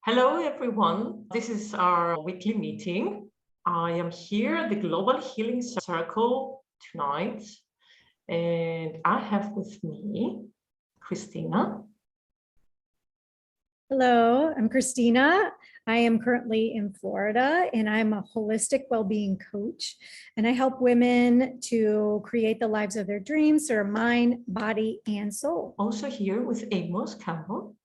Hello, everyone. This is our weekly meeting. I am here at the Global Healing Circle tonight, and I have with me Christina. Hello, I'm Christina. I am currently in Florida and I'm a holistic well-being coach. And I help women to create the lives of their dreams through mind, body, and soul. Also here with Amos Campbell.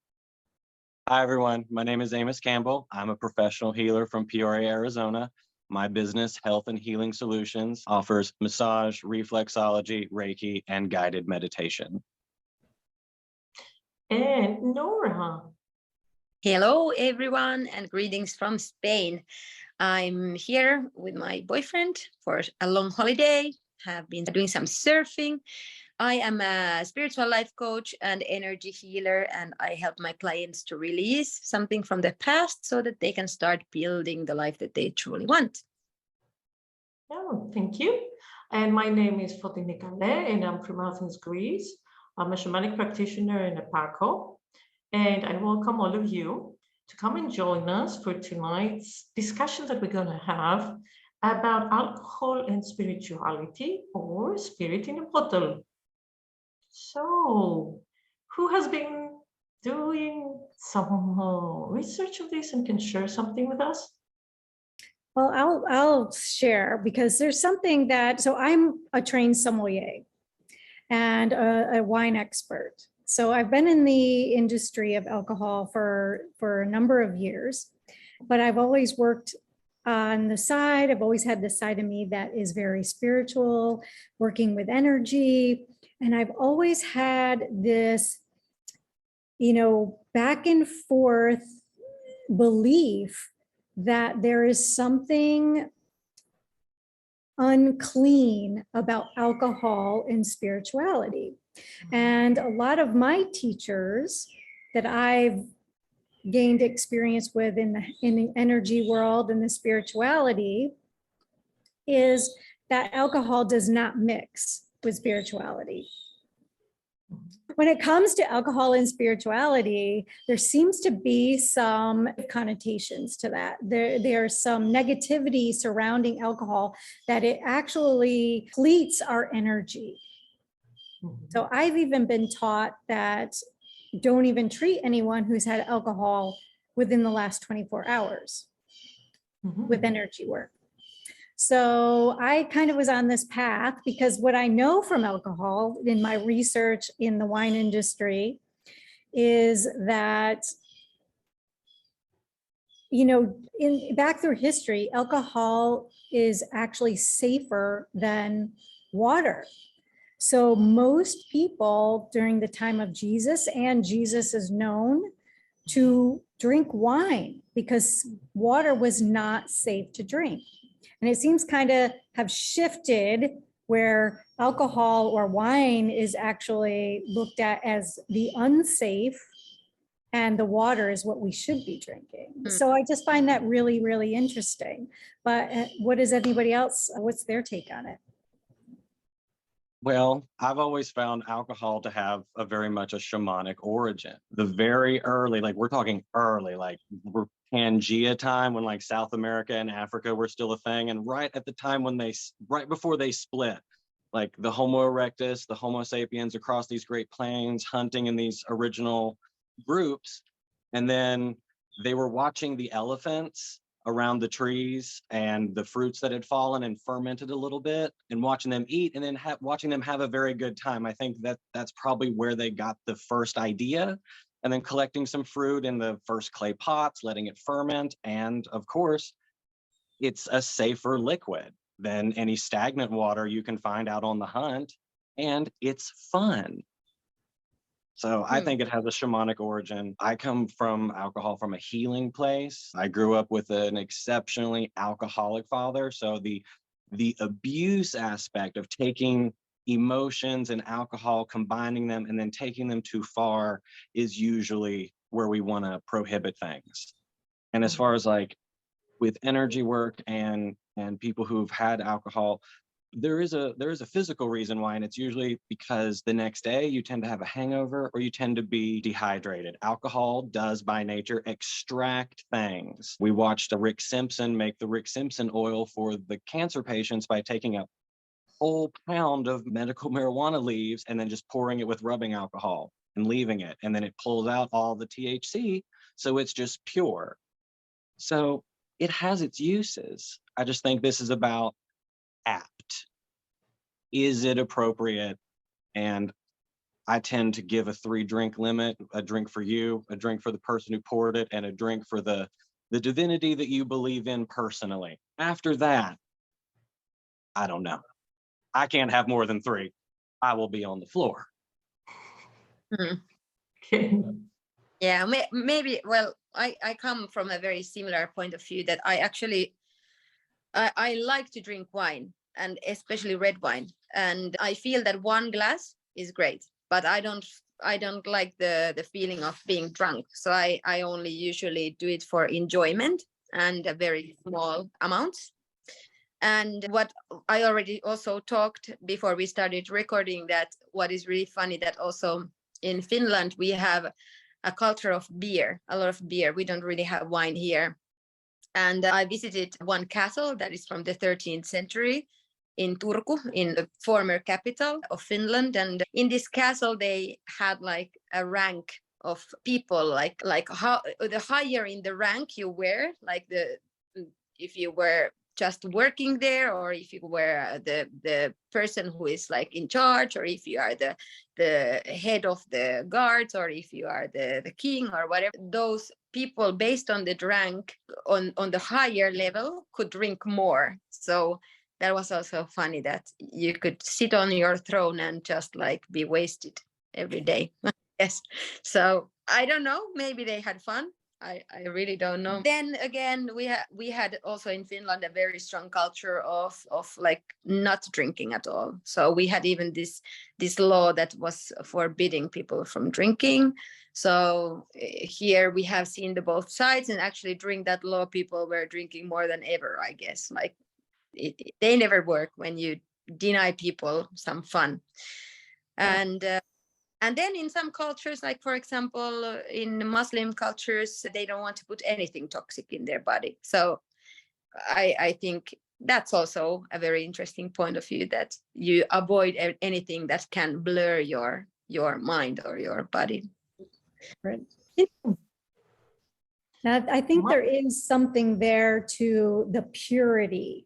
Hi, everyone. My name is Amos Campbell. I'm a professional healer from Peoria, Arizona. My business, Health and Healing Solutions, offers massage, reflexology, Reiki, and guided meditation. And Nora. Hello, everyone, and greetings from Spain. I'm here with my boyfriend for a long holiday, have been doing some surfing. I am a spiritual life coach and energy healer, and I help my clients to release something from the past so that they can start building the life that they truly want. Oh, thank you. And my name is Fotine Kale, and I'm from Athens, Greece. I'm a shamanic practitioner in Eparko. And I welcome all of you to come and join us for tonight's discussion that we're going to have about alcohol and spirituality, or spirit in a bottle. So, who has been doing some research of this and can share something with us? Well, I'll share because there's something that, so I'm a trained sommelier and a wine expert. So I've been in the industry of alcohol for a number of years, but I've always worked on the side. I've always had this side of me that is very spiritual, working with energy. And I've always had this, back and forth belief that there is something unclean about alcohol and spirituality. And a lot of my teachers that I've gained experience with in the energy world and the spirituality is that alcohol does not mix with spirituality. When it comes to alcohol and spirituality, there seems to be some connotations to that. There's some negativity surrounding alcohol that it actually depletes our energy. So I've even been taught that don't even treat anyone who's had alcohol within the last 24 hours with energy work. So I kind of was on this path because what I know from alcohol in my research in the wine industry is that, back through history, alcohol is actually safer than water. So most people during the time of Jesus, and Jesus is known to drink wine because water was not safe to drink. And it seems kind of have shifted where alcohol or wine is actually looked at as the unsafe and the water is what we should be drinking. So I just find that really, really interesting. But what is anybody else? What's their take on it? Well, I've always found alcohol to have a very much a shamanic origin. The very early, like we're talking early, like we're Pangea time when like South America and Africa were still a thing. And right at the time when right before they split, like the Homo erectus, the Homo sapiens across these great plains, hunting in these original groups. And then they were watching the elephants around the trees and the fruits that had fallen and fermented a little bit and watching them eat and then watching them have a very good time. I think that's probably where they got the first idea, and then collecting some fruit in the first clay pots, letting it ferment. And of course, it's a safer liquid than any stagnant water you can find out on the hunt. And it's fun. So I think it has a shamanic origin. I come from alcohol from a healing place. I grew up with an exceptionally alcoholic father. So the abuse aspect of taking emotions and alcohol, combining them, and then taking them too far is usually where we want to prohibit things. And as far as like with energy work and people who've had alcohol, there is a physical reason why, and it's usually because the next day you tend to have a hangover or you tend to be dehydrated. Alcohol does by nature extract things. We watched Rick Simpson make the Rick Simpson oil for the cancer patients by taking a whole pound of medical marijuana leaves and then just pouring it with rubbing alcohol and leaving it, and then it pulls out all the THC, so it's just pure. So it has its uses. I just think this is about apt. Is it appropriate? And I tend to give a 3-drink limit, a drink for you, a drink for the person who poured it, and a drink for the divinity that you believe in personally. After that, I don't know. I can't have more than 3. I will be on the floor. Hmm. Okay. Yeah, maybe, well, I come from a very similar point of view that I actually, I like to drink wine, and especially red wine. And I feel that 1 glass is great, but I don't like the feeling of being drunk. So I only usually do it for enjoyment and a very small amounts. And what I already also talked before we started recording, that what is really funny that also in Finland we have a culture of beer, a lot of beer. We don't really have wine here. And I visited one castle that is from the 13th century in Turku, in the former capital of Finland. And in this castle, they had like a rank of people, like how the higher in the rank you were, like if you were just working there, or if you were the person who is like in charge, or if you are the head of the guards, or if you are the king or whatever, those people based on the rank on the higher level could drink more. So that was also funny that you could sit on your throne and just like be wasted every day. Yes. So I don't know, maybe they had fun. I really don't know. Then again, we had also in Finland a very strong culture of like not drinking at all. So we had even this law that was forbidding people from drinking. So here we have seen the both sides, and actually during that law, people were drinking more than ever, I guess. Like they never work when you deny people some fun. And then in some cultures, like for example, in Muslim cultures, they don't want to put anything toxic in their body. So I think that's also a very interesting point of view, that you avoid anything that can blur your mind or your body. Right. Now, I think there is something there to the purity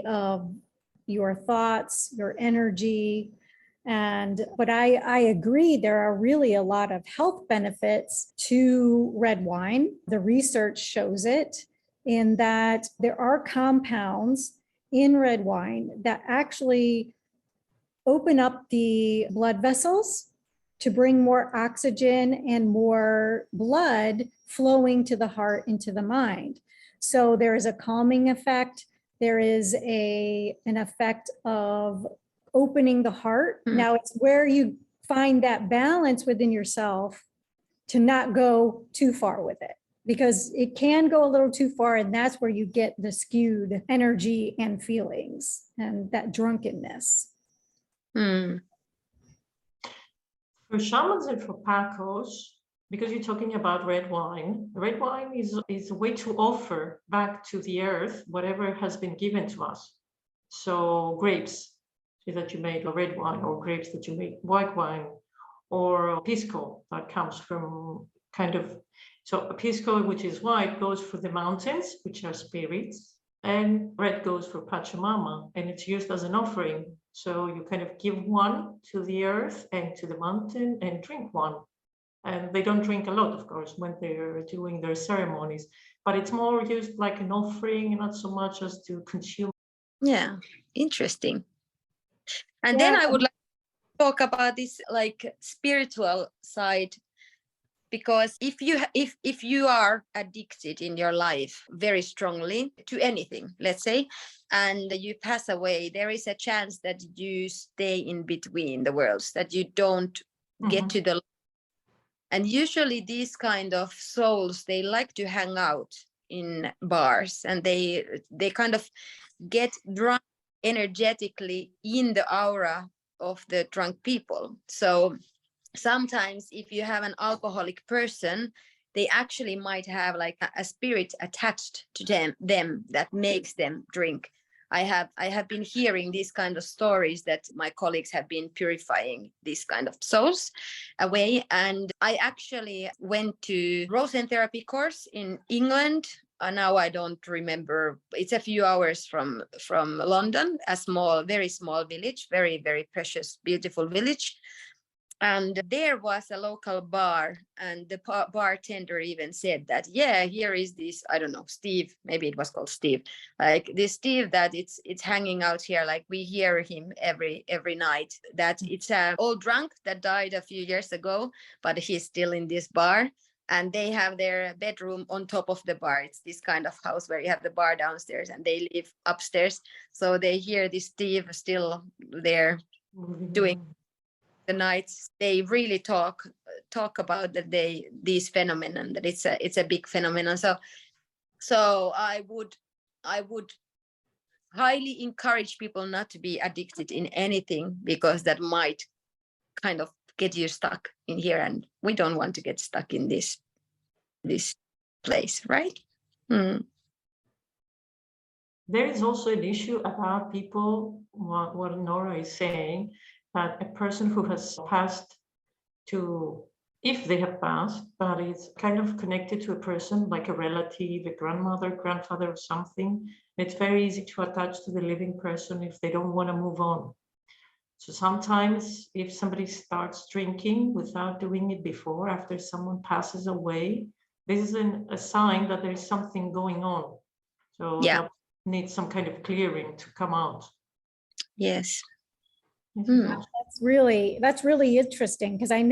of your thoughts, your energy. But I agree, there are really a lot of health benefits to red wine. The research shows it, in that there are compounds in red wine that actually open up the blood vessels to bring more oxygen and more blood flowing to the heart and to the mind. So there is a calming effect. There is an effect of opening the heart. Now it's where you find that balance within yourself to not go too far with it, because it can go a little too far, and that's where you get the skewed energy and feelings and that drunkenness. For shamans and for Pacos, because you're talking about red wine is a way to offer back to the earth whatever has been given to us. So grapes that you made a red wine, or grapes that you make white wine, or pisco that comes from so a pisco, which is white, goes for the mountains, which are spirits, and red goes for Pachamama, and it's used as an offering. So you kind of give one to the earth and to the mountain and drink one. And they don't drink a lot, of course, when they're doing their ceremonies, but it's more used like an offering, not so much as to consume. Yeah, interesting. And then I would like to talk about this like spiritual side, because if you are addicted in your life very strongly to anything, let's say, and you pass away, there is a chance that you stay in between the worlds, that you don't get to the. And usually these kind of souls, they like to hang out in bars, and they kind of get drunk energetically in the aura of the drunk people. So sometimes if you have an alcoholic person, they actually might have like a spirit attached to them that makes them drink. I have been hearing these kind of stories that my colleagues have been purifying these kind of souls away. And I actually went to Rosen therapy course in England. Now I don't remember. It's a few hours from London, a small, very small village, very, very precious, beautiful village. And there was a local bar, and the bartender even said that, yeah, here is this, I don't know, Steve, maybe it was called Steve, like this Steve that it's hanging out here, like we hear him every night, that it's an old drunk that died a few years ago, but he's still in this bar. And they have their bedroom on top of the bar. It's this kind of house where you have the bar downstairs and they live upstairs. So they hear this Steve still there doing the nights. They really talk about that these phenomenon, that it's a big phenomenon. So I would highly encourage people not to be addicted in anything, because that might kind of get you stuck in here, and we don't want to get stuck in this place, right? There is also an issue about people, what Nora is saying, that a person who has passed to, if they have passed, but it's kind of connected to a person like a relative, a grandmother, grandfather, or something, it's very easy to attach to the living person if they don't want to move on. So sometimes if somebody starts drinking without doing it before, after someone passes away, this is a sign that there is something going on. So Yeah, that needs some kind of clearing to come out. yes. That's really interesting, because I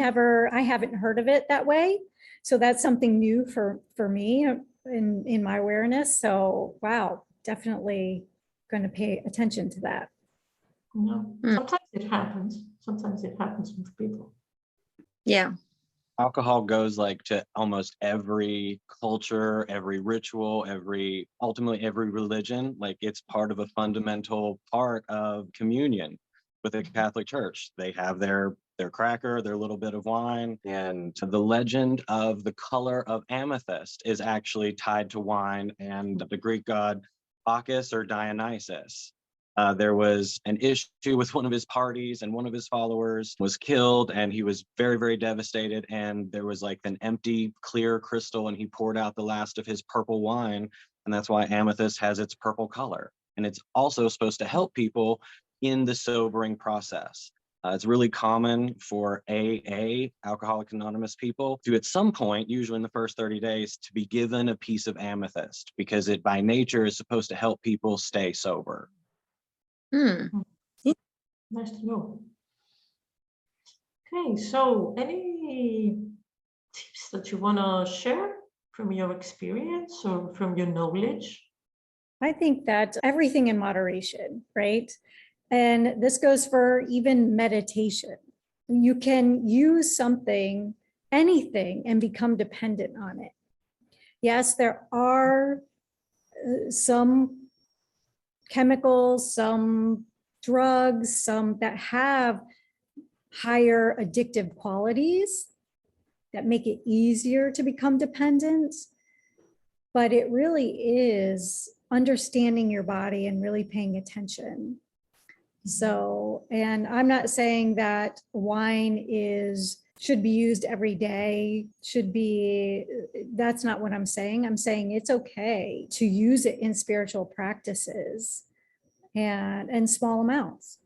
haven't heard of it that way. So that's something new for me in my awareness. So wow, definitely going to pay attention to that. Sometimes it happens. Sometimes it happens with people. Yeah. Alcohol goes like to almost every culture, every ritual, ultimately every religion. Like it's part of a fundamental part of communion with the Catholic Church. They have their cracker, their little bit of wine, and the legend of the color of amethyst is actually tied to wine and the Greek god Bacchus or Dionysus. There was an issue with one of his parties, and one of his followers was killed, and he was very, very devastated. And there was like an empty, clear crystal, and he poured out the last of his purple wine. And that's why amethyst has its purple color. And it's also supposed to help people in the sobering process. It's really common for AA, Alcoholics Anonymous people, to at some point, usually in the first 30 days, to be given a piece of amethyst, because it by nature is supposed to help people stay sober. Nice to know. Okay, so any tips that you want to share from your experience or from your knowledge? I think that everything in moderation, right? And this goes for even meditation. You can use something, anything, and become dependent on it. Yes, there are some chemicals, some drugs, some that have higher addictive qualities that make it easier to become dependent. But it really is understanding your body and really paying attention. So, and I'm not saying that wine should be used every day, that's not what I'm saying. I'm saying it's okay to use it in spiritual practices and in small amounts.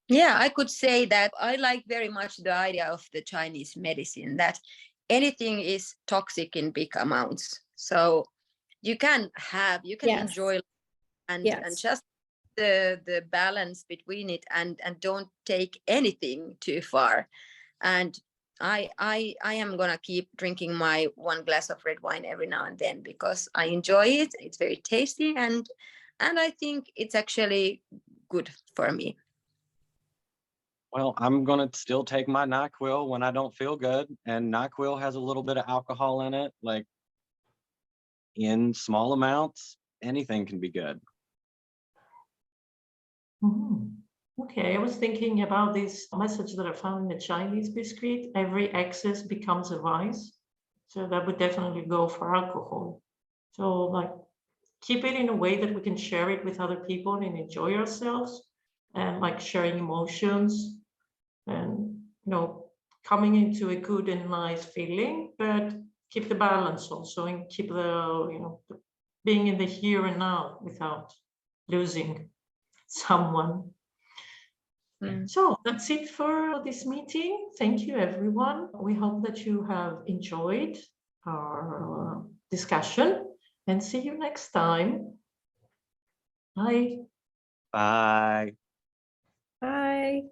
Yeah, I could say that I like very much the idea of the Chinese medicine, that anything is toxic in big amounts. So you can Yes. enjoy and just the balance between it, and don't take anything too far. And I am gonna keep drinking my one glass of red wine every now and then, because I enjoy it. It's very tasty, and I think it's actually good for me. Well, I'm going to still take my NyQuil when I don't feel good. And NyQuil has a little bit of alcohol in it. Like, in small amounts, anything can be good. Mhm. Okay, I was thinking about this message that I found in the Chinese biscuit. Every excess becomes a vice. So that would definitely go for alcohol. So like keep it in a way that we can share it with other people and enjoy ourselves, and like sharing emotions and coming into a good and nice feeling, but keep the balance also and keep being in the here and now without losing someone. So that's it for this meeting. Thank you, everyone. We hope that you have enjoyed our discussion, and see you next time. Bye. Bye. Bye.